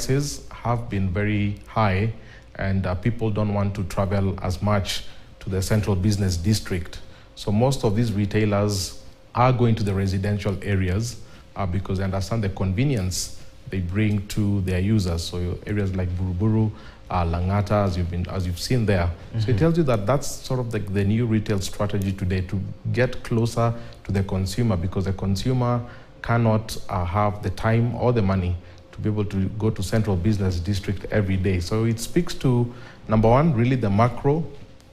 prices have been very high, and people don't want to travel as much to the central business district. So most of these retailers are going to the residential areas because they understand the convenience they bring to their users. So areas like Buruburu, Langata, as you've seen there. So it tells you that that's sort of the new retail strategy today, to get closer to the consumer, because the consumer cannot have the time or the money to be able to go to central business district every day. So it speaks to, number one, really the macro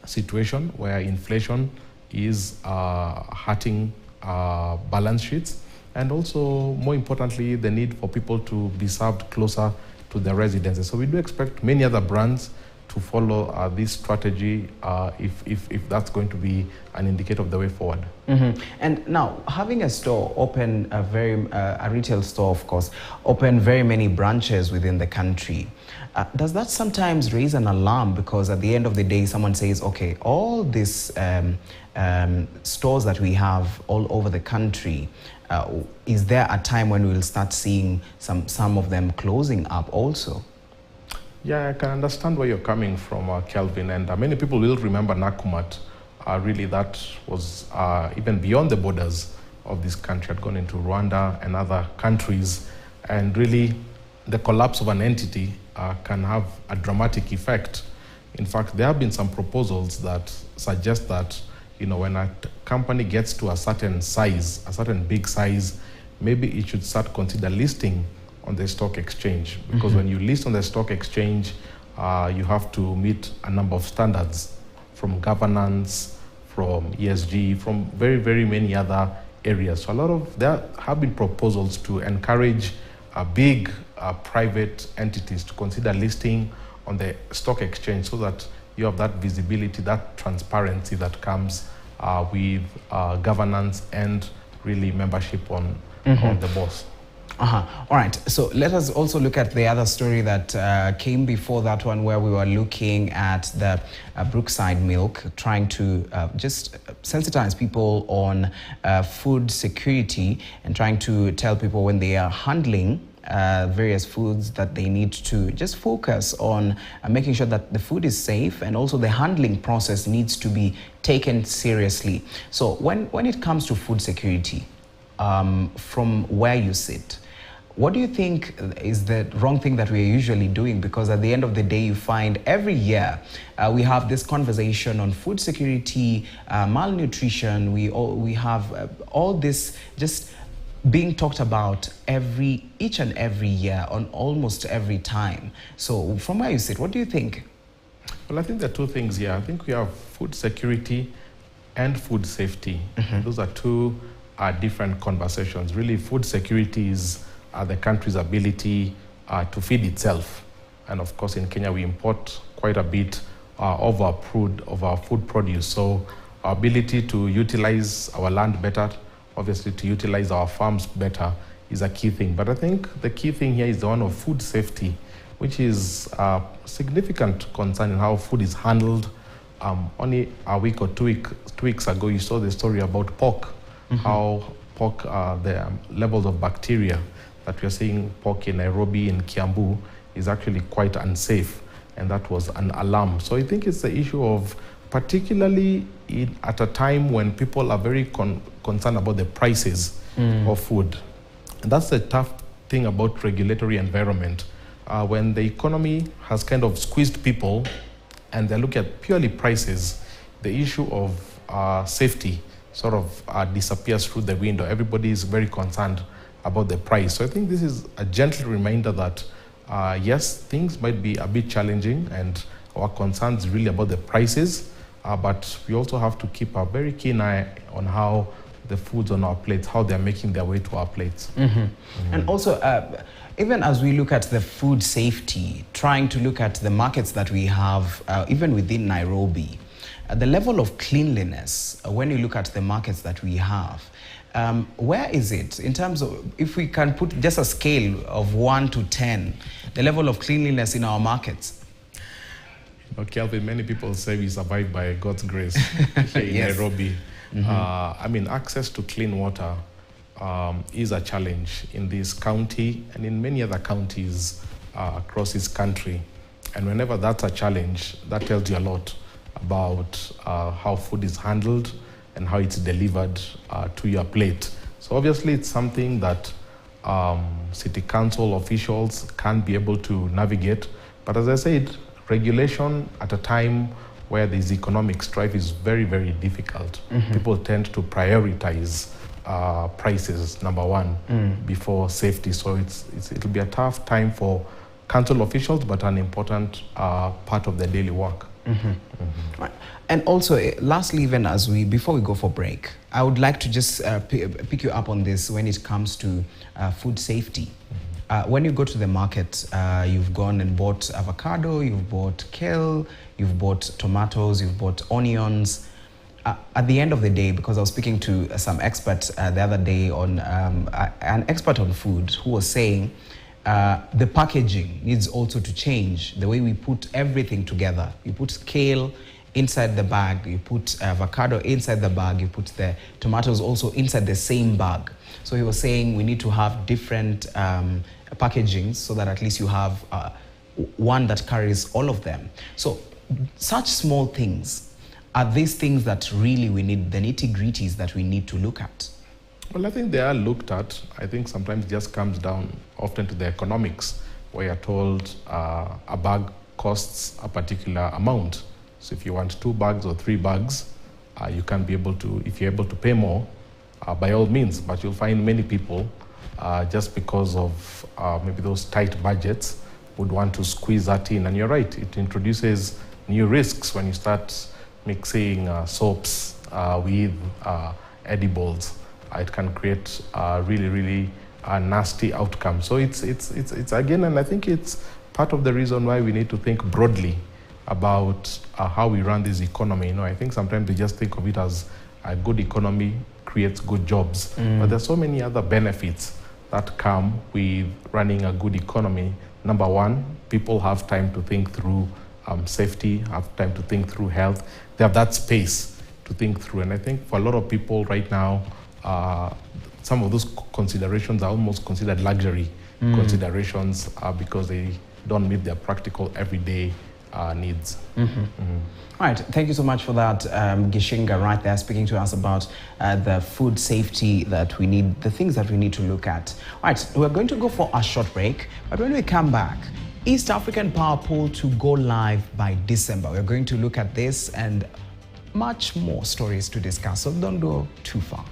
situation where inflation is hurting balance sheets, and also, more importantly, the need for people to be served closer to their residences. So we do expect many other brands to follow this strategy if that's going to be an indicator of the way forward. And now, having a store open, a retail store, of course, open very many branches within the country, does that sometimes raise an alarm? Because at the end of the day, someone says, okay, all these stores that we have all over the country, is there a time when we'll start seeing some of them closing up also? Yeah, I can understand where you're coming from, Kelvin, and many people will remember Nakumat. Really, that was even beyond the borders of this country, had gone into Rwanda and other countries, and really the collapse of an entity can have a dramatic effect. In fact, there have been some proposals that suggest that, you know, when a company gets to a certain size, a certain big size, maybe it should start consider listing on the stock exchange, because when you list on the stock exchange, you have to meet a number of standards from governance, from ESG, from very, very many other areas. So there have been proposals to encourage big private entities to consider listing on the stock exchange, so that you have that visibility, that transparency that comes with governance and really membership on the board. All right, so let us also look at the other story that came before that one, where we were looking at the Brookside milk, trying to just sensitize people on food security, and trying to tell people when they are handling various foods that they need to just focus on making sure that the food is safe, and also the handling process needs to be taken seriously. So when it comes to food security, from where you sit, what do you think is the wrong thing that we're usually doing? Because at the end of the day, you find every year we have this conversation on food security, malnutrition. We have all this just being talked about each and every year, on almost every time. So from where you sit, what do you think? Well, I think there are two things here. I think we have food security and food safety. Those are two different conversations. Really, food security is the country's ability to feed itself. And of course, in Kenya, we import quite a bit of our food produce. So our ability to utilize our land better, obviously to utilize our farms better, is a key thing. But I think the key thing here is the one of food safety, which is a significant concern in how food is handled. Only a week or 2 weeks ago, you saw the story about pork, how pork, the levels of bacteria that we are seeing pork in Nairobi, in Kiambu, is actually quite unsafe, and that was an alarm. So I think it's the issue of, particularly at a time when people are very concerned about the prices of food. And that's the tough thing about regulatory environment. When the economy has kind of squeezed people and they look at purely prices, the issue of safety sort of disappears through the window. Everybody is very concerned about the price. So I think this is a gentle reminder that yes, things might be a bit challenging, and our concerns really about the prices, but we also have to keep a very keen eye on how the foods on our plates, how they're making their way to our plates. And also, even as we look at the food safety, trying to look at the markets that we have, even within Nairobi, the level of cleanliness, when you look at the markets that we have, where is it in terms of, if we can put just a scale of 1 to 10, the level of cleanliness in our markets? Kelvin, many people say we survive by God's grace here in Nairobi. I mean, access to clean water is a challenge in this county and in many other counties across his country. And whenever that's a challenge, that tells you a lot about how food is handled and how it's delivered to your plate. So obviously it's something that city council officials can't be able to navigate. But as I said, regulation at a time where there's economic strife is very, very difficult. People tend to prioritize prices, number one, before safety. So it'll be a tough time for council officials, but an important part of their daily work. Right. And also, lastly, even before we go for break, I would like to just pick you up on this when it comes to food safety. When you go to the market, you've gone and bought avocado, you've bought kale, you've bought tomatoes, you've bought onions. At the end of the day, because I was speaking to some expert the other day on an expert on food who was saying the packaging needs also to change. The way we put everything together. You put kale inside the bag, you put avocado inside the bag, you put the tomatoes also inside the same bag. So he was saying we need to have different packagings so that at least you have one that carries all of them. So such small things are these things that really we need, the nitty-gritties that we need to look at. Well, I think they are looked at. I think sometimes it just comes down often to the economics, where you're told a bag costs a particular amount. So if you want 2 bags or 3 bags, you can be able to, if you're able to pay more, by all means. But you'll find many people, just because of maybe those tight budgets, would want to squeeze that in. And you're right, it introduces new risks when you start mixing soaps with edibles. It can create really, really nasty outcomes. So it's again, and I think it's part of the reason why we need to think broadly about how we run this economy. You know, I think sometimes we just think of it as a good economy creates good jobs, but there's so many other benefits that come with running a good economy. Number one, people have time to think through safety, have time to think through health. They have that space to think through. And I think for a lot of people right now, some of those considerations are almost considered luxury considerations because they don't meet their practical everyday needs. All right, thank you so much for that, Gishinga, right there, speaking to us about the food safety that we need, the things that we need to look at. All right, we're going to go for a short break, but when we come back, East African Power Pool to go live by December. We're going to look at this and much more stories to discuss, so don't go too far.